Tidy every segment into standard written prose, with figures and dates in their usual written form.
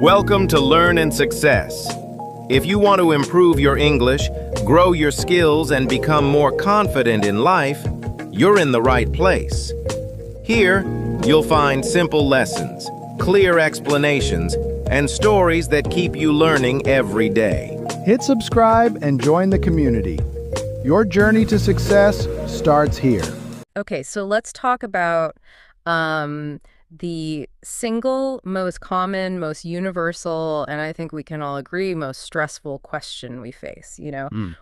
Welcome to Learn and Success. If you want to improve your English, grow your skills, and become more confident in life, you're in the right place. Here, you'll find simple lessons, clear explanations, and stories that keep you learning every day. Hit subscribe and join the community. Your journey to success starts here. Okay, so let's talk about the single most common, most universal, and I think we can all agree, most stressful question we face,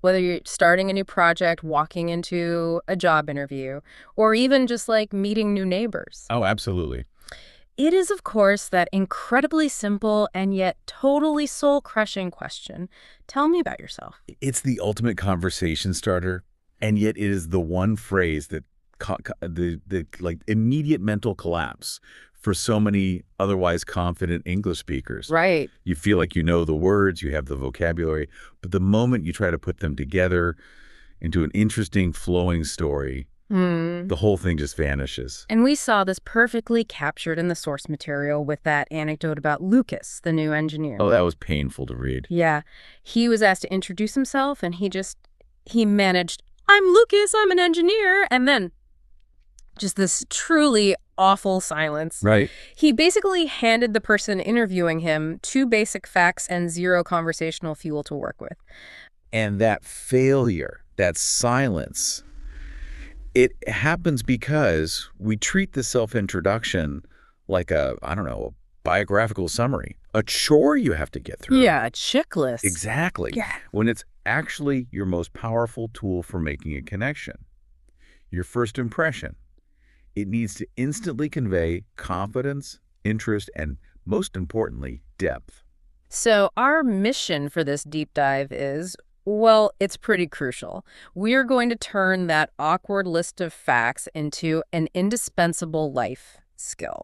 whether you're starting a new project, walking into a job interview, or even just like meeting new neighbors. Oh, absolutely. It is, of course, that incredibly simple and yet totally soul-crushing question. Tell me about yourself. It's the ultimate conversation starter, and yet it is the one phrase that the immediate mental collapse for so many otherwise confident English speakers. Right. You feel like you know the words, you have the vocabulary, but the moment you try to put them together into an interesting flowing story, the whole thing just vanishes. And we saw this perfectly captured in the source material with that anecdote about Lucas, the new engineer. Oh, that was painful to read. Yeah. He was asked to introduce himself, and he managed, "I'm Lucas, I'm an engineer," and then just this truly awful silence. Right. He basically handed the person interviewing him 2 basic facts and 0 conversational fuel to work with. And that failure, that silence, it happens because we treat the self-introduction like a biographical summary, a chore you have to get through. Yeah, a checklist. Exactly. Yeah. When it's actually your most powerful tool for making a connection. Your first impression. It needs to instantly convey confidence, interest, and most importantly, depth. So our mission for this deep dive is, well, it's pretty crucial. We're going to turn that awkward list of facts into an indispensable life skill.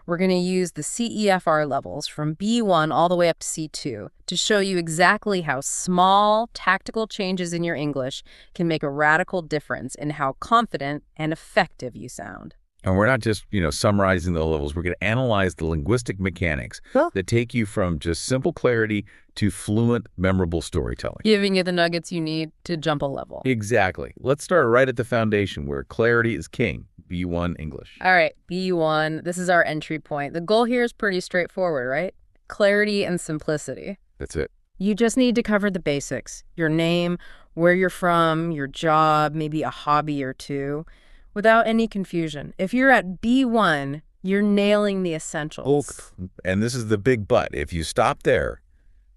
We're going to use the CEFR levels from B1 all the way up to C2 to show you exactly how small, tactical changes in your English can make a radical difference in how confident and effective you sound. And we're not just, summarizing the levels. We're going to analyze the linguistic mechanics that take you from just simple clarity to fluent, memorable storytelling. Giving you the nuggets you need to jump a level. Exactly. Let's start right at the foundation where clarity is king, B1 English. All right, B1, this is our entry point. The goal here is pretty straightforward, right? Clarity and simplicity. That's it. You just need to cover the basics. Your name, where you're from, your job, maybe a hobby or two, without any confusion. If you're at B1, you're nailing the essentials. And this is the big but. If you stop there,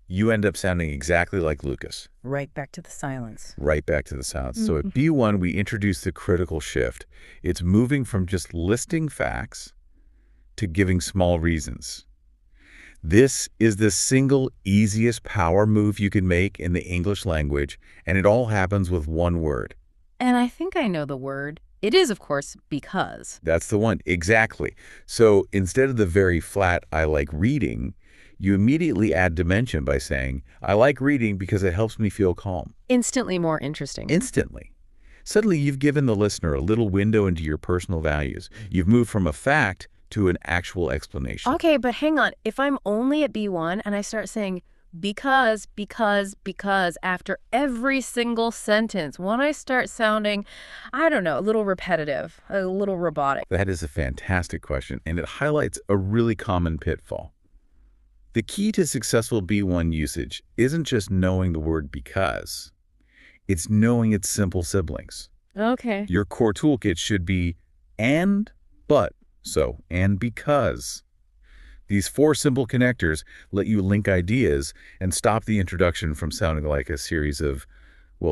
you end up sounding exactly like Lucas. Right back to the silence. Right back to the silence. So at B1, we introduce the critical shift. It's moving from just listing facts to giving small reasons. This is the single easiest power move you can make in the English language, and it all happens with one word. And I think I know the word. It is, of course, because. That's the one. Exactly. So instead of the very flat, "I like reading," you immediately add dimension by saying, "I like reading because it helps me feel calm." Instantly more interesting. Instantly. Suddenly, you've given the listener a little window into your personal values. You've moved from a fact to an actual explanation. Okay, but hang on. If I'm only at B1 and I start saying because after every single sentence, when I start sounding, a little repetitive, a little robotic. That is a fantastic question, and it highlights a really common pitfall. The key to successful B1 usage isn't just knowing the word because. It's knowing its simple siblings. Okay. Your core toolkit should be and, but, so, and because. These 4 simple connectors let you link ideas and stop the introduction from sounding like a series of,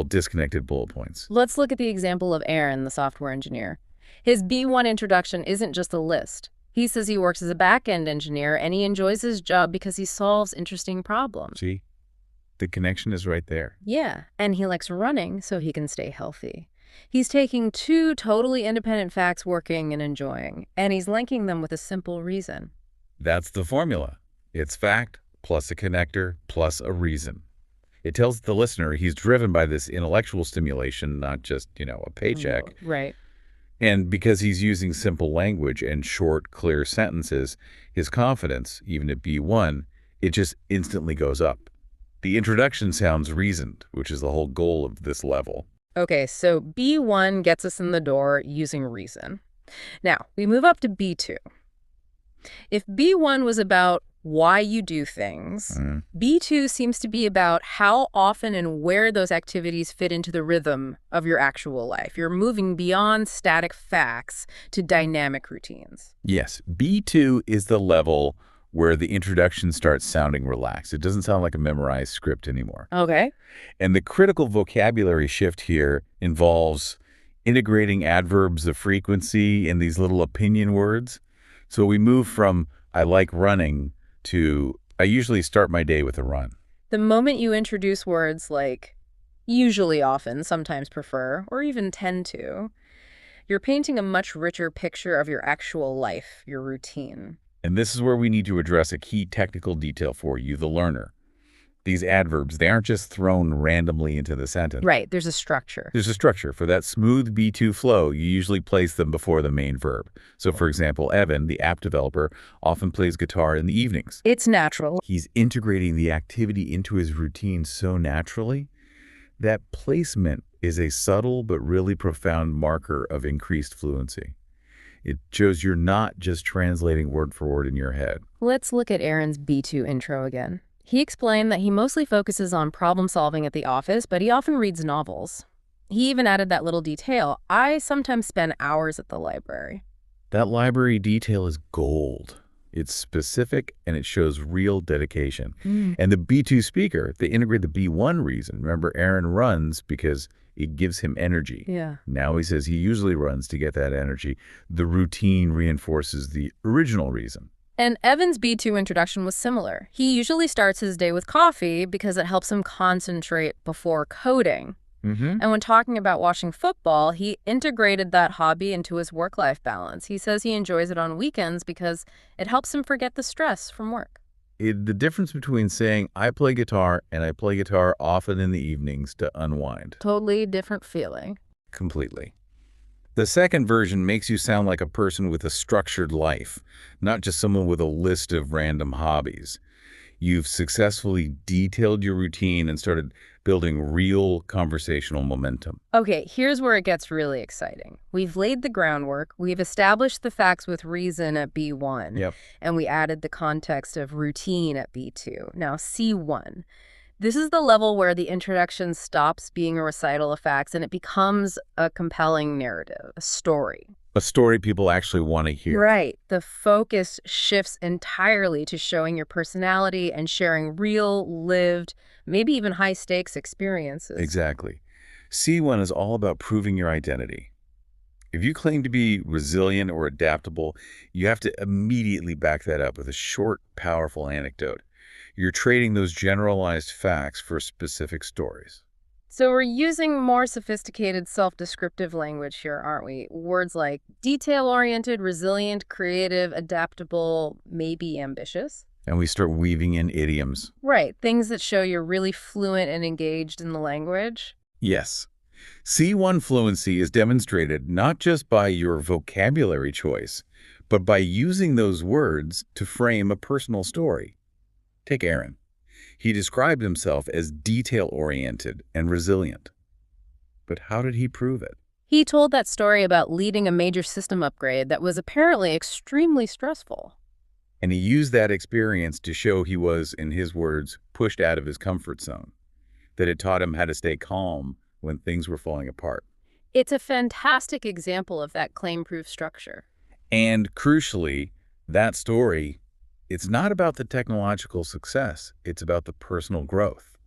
disconnected bullet points. Let's look at the example of Aaron, the software engineer. His B1 introduction isn't just a list. He says he works as a back-end engineer and he enjoys his job because he solves interesting problems. See? The connection is right there. Yeah, and he likes running so he can stay healthy. He's taking 2 totally independent facts working and enjoying, and he's linking them with a simple reason. That's the formula. It's fact plus a connector plus a reason. It tells the listener he's driven by this intellectual stimulation, not just, a paycheck. Right. And because he's using simple language and short, clear sentences, his confidence, even at B1, it just instantly goes up. The introduction sounds reasoned, which is the whole goal of this level. Okay, so B1 gets us in the door using reason. Now, we move up to B2. If B1 was about why you do things, B2 seems to be about how often and where those activities fit into the rhythm of your actual life. You're moving beyond static facts to dynamic routines. Yes, B2 is the level where the introduction starts sounding relaxed. It doesn't sound like a memorized script anymore. Okay. And the critical vocabulary shift here involves integrating adverbs of frequency in these little opinion words. So we move from I like running to I usually start my day with a run. The moment you introduce words like usually, often, sometimes, prefer, or even tend to, you're painting a much richer picture of your actual life, your routine. And this is where we need to address a key technical detail for you, the learner. These adverbs, they aren't just thrown randomly into the sentence. Right, there's a structure. There's a structure. For that smooth B2 flow, you usually place them before the main verb. So, for example, Evan, the app developer, often plays guitar in the evenings. It's natural. He's integrating the activity into his routine so naturally that placement is a subtle but really profound marker of increased fluency. It shows you're not just translating word for word in your head. Let's look at Aaron's B2 intro again. He explained that he mostly focuses on problem solving at the office, but he often reads novels. He even added that little detail, I sometimes spend hours at the library. That library detail is gold. It's specific and it shows real dedication. And the B2 speaker, they integrate the B1 reason. Remember, Aaron runs because it gives him energy. Yeah. Now he says he usually runs to get that energy. The routine reinforces the original reason. And Evan's B2 introduction was similar. He usually starts his day with coffee because it helps him concentrate before coding. And when talking about watching football, he integrated that hobby into his work-life balance. He says he enjoys it on weekends because it helps him forget the stress from work. The difference between saying I play guitar and I play guitar often in the evenings to unwind. Totally different feeling. Completely. The second version makes you sound like a person with a structured life, not just someone with a list of random hobbies. You've successfully detailed your routine and started building real conversational momentum. Okay, here's where it gets really exciting. We've laid the groundwork, we've established the facts with reason at B1, and we added the context of routine at B2. Now, C1. This is the level where the introduction stops being a recital of facts and it becomes a compelling narrative, a story. A story people actually want to hear. Right. The focus shifts entirely to showing your personality and sharing real, lived, maybe even high-stakes experiences. Exactly. C1 is all about proving your identity. If you claim to be resilient or adaptable, you have to immediately back that up with a short, powerful anecdote. You're trading those generalized facts for specific stories. So we're using more sophisticated self-descriptive language here, aren't we? Words like detail-oriented, resilient, creative, adaptable, maybe ambitious. And we start weaving in idioms. Right, things that show you're really fluent and engaged in the language. Yes. C1 fluency is demonstrated not just by your vocabulary choice, but by using those words to frame a personal story. Take Aaron. He described himself as detail-oriented and resilient. But how did he prove it? He told that story about leading a major system upgrade that was apparently extremely stressful. And he used that experience to show he was, in his words, pushed out of his comfort zone, that it taught him how to stay calm when things were falling apart. It's a fantastic example of that claim-proof structure. And crucially, that story, it's not about the technological success, it's about the personal growth.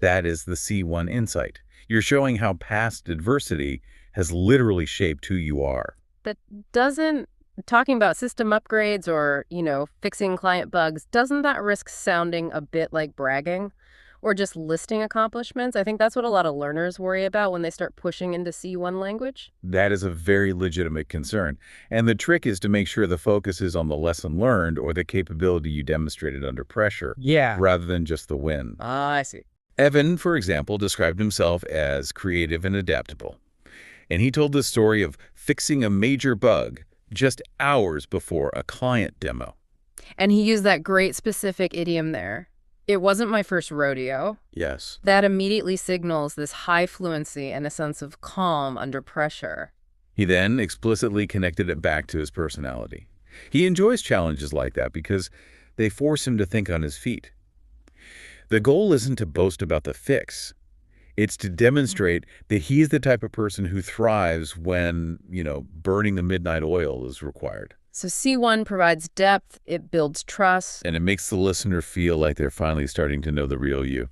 That is the C1 insight. You're showing how past adversity has literally shaped who you are. But doesn't talking about system upgrades or, fixing client bugs, doesn't that risk sounding a bit like bragging or just listing accomplishments? I think that's what a lot of learners worry about when they start pushing into C1 language. That is a very legitimate concern. And the trick is to make sure the focus is on the lesson learned or the capability you demonstrated under pressure, rather than just the win. I see. Evan, for example, described himself as creative and adaptable. And he told the story of fixing a major bug just hours before a client demo. And he used that great specific idiom there. It wasn't my first rodeo. Yes. That immediately signals this high fluency and a sense of calm under pressure. He then explicitly connected it back to his personality. He enjoys challenges like that because they force him to think on his feet. The goal isn't to boast about the fix. It's to demonstrate that he's the type of person who thrives when, burning the midnight oil is required. So C1 provides depth, it builds trust. And it makes the listener feel like they're finally starting to know the real you.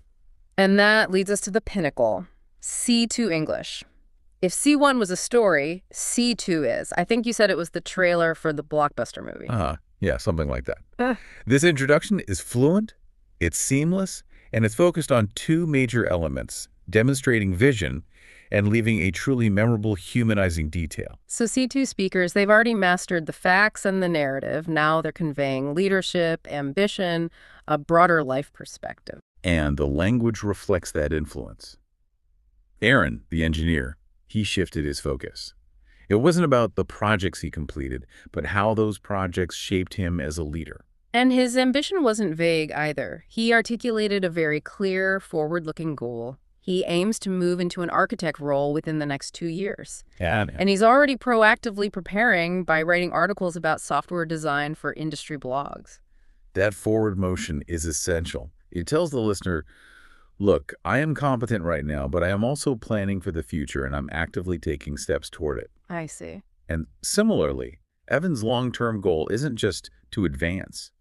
And that leads us to the pinnacle, C2 English. If C1 was a story, C2 is. I think you said it was the trailer for the blockbuster movie. Yeah, something like that. This introduction is fluent, it's seamless, and it's focused on two major elements, demonstrating vision and leaving a truly memorable, humanizing detail. So C2 speakers, they've already mastered the facts and the narrative. Now they're conveying leadership, ambition, a broader life perspective. And the language reflects that influence. Aaron, the engineer, he shifted his focus. It wasn't about the projects he completed, but how those projects shaped him as a leader. And his ambition wasn't vague either. He articulated a very clear, forward-looking goal. He aims to move into an architect role within the next 2 years. And he's already proactively preparing by writing articles about software design for industry blogs. That forward motion is essential. It tells the listener, look, I am competent right now, but I am also planning for the future, and I'm actively taking steps toward it. I see. And similarly, Evan's long-term goal isn't just to advance.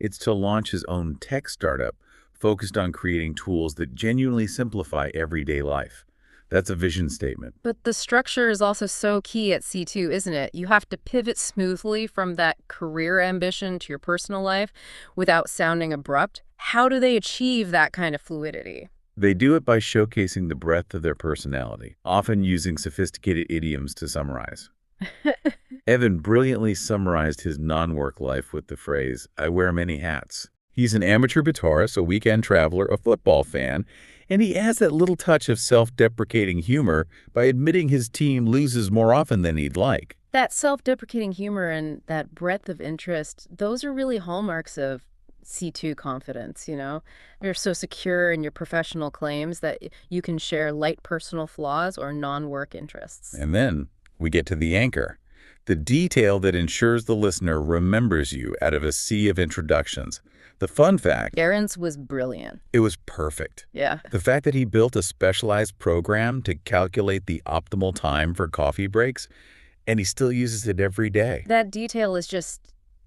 It's to launch his own tech startup focused on creating tools that genuinely simplify everyday life. That's a vision statement. But the structure is also so key at C2, isn't it? You have to pivot smoothly from that career ambition to your personal life without sounding abrupt. How do they achieve that kind of fluidity? They do it by showcasing the breadth of their personality, often using sophisticated idioms to summarize. Evan brilliantly summarized his non-work life with the phrase, "I wear many hats." He's an amateur guitarist, a weekend traveler, a football fan, and he adds that little touch of self-deprecating humor by admitting his team loses more often than he'd like. That self-deprecating humor and that breadth of interest, those are really hallmarks of C2 confidence, You're so secure in your professional claims that you can share light personal flaws or non-work interests. And then we get to the anchor, the detail that ensures the listener remembers you out of a sea of introductions. The fun fact, Aaron's was brilliant. it was perfect. Yeah. The fact that he built a specialized program to calculate the optimal time for coffee breaks, and he still uses it every day. That detail is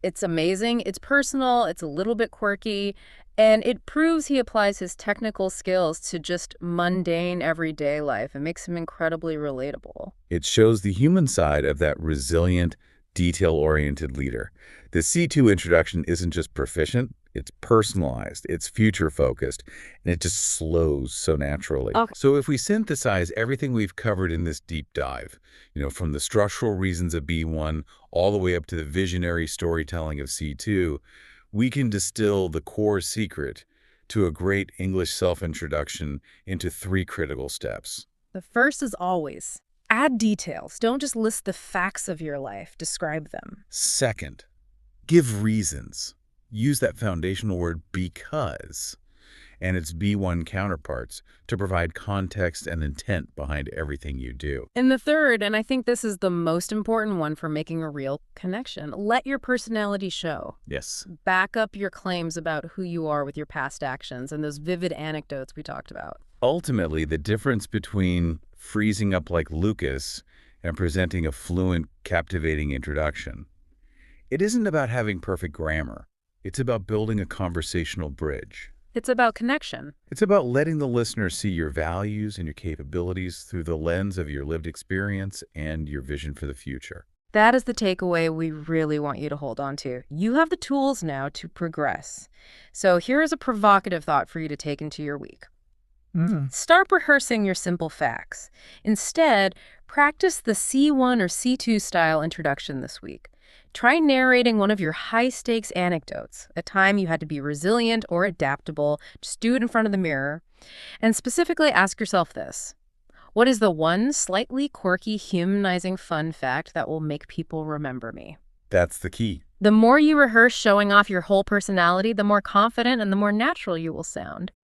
it's amazing. It's personal. It's a little bit quirky. And it proves he applies his technical skills to just mundane everyday life. It makes him incredibly relatable. It shows the human side of that resilient, detail-oriented leader. The C2 introduction isn't just proficient, it's personalized, it's future-focused, and it just slows so naturally. Okay. So if we synthesize everything we've covered in this deep dive, from the structural reasons of B1 all the way up to the visionary storytelling of C2, we can distill the core secret to a great English self-introduction into 3 critical steps. The first is always add details. Don't just list the facts of your life. Describe them. Second, give reasons. Use that foundational word because and its B1 counterparts to provide context and intent behind everything you do. And the third, and I think this is the most important one for making a real connection, let your personality show. Yes. Back up your claims about who you are with your past actions and those vivid anecdotes we talked about. Ultimately, the difference between freezing up like Lucas and presenting a fluent, captivating introduction, it isn't about having perfect grammar. It's about building a conversational bridge. It's about connection. It's about letting the listener see your values and your capabilities through the lens of your lived experience and your vision for the future. That is the takeaway we really want you to hold on to. You have the tools now to progress. So here is a provocative thought for you to take into your week. Start rehearsing your simple facts. Instead, practice the C1 or C2 style introduction this week. Try narrating one of your high-stakes anecdotes, a time you had to be resilient or adaptable. Just do it in front of the mirror. And specifically ask yourself this. What is the one slightly quirky, humanizing fun fact that will make people remember me? That's the key. The more you rehearse showing off your whole personality, the more confident and the more natural you will sound.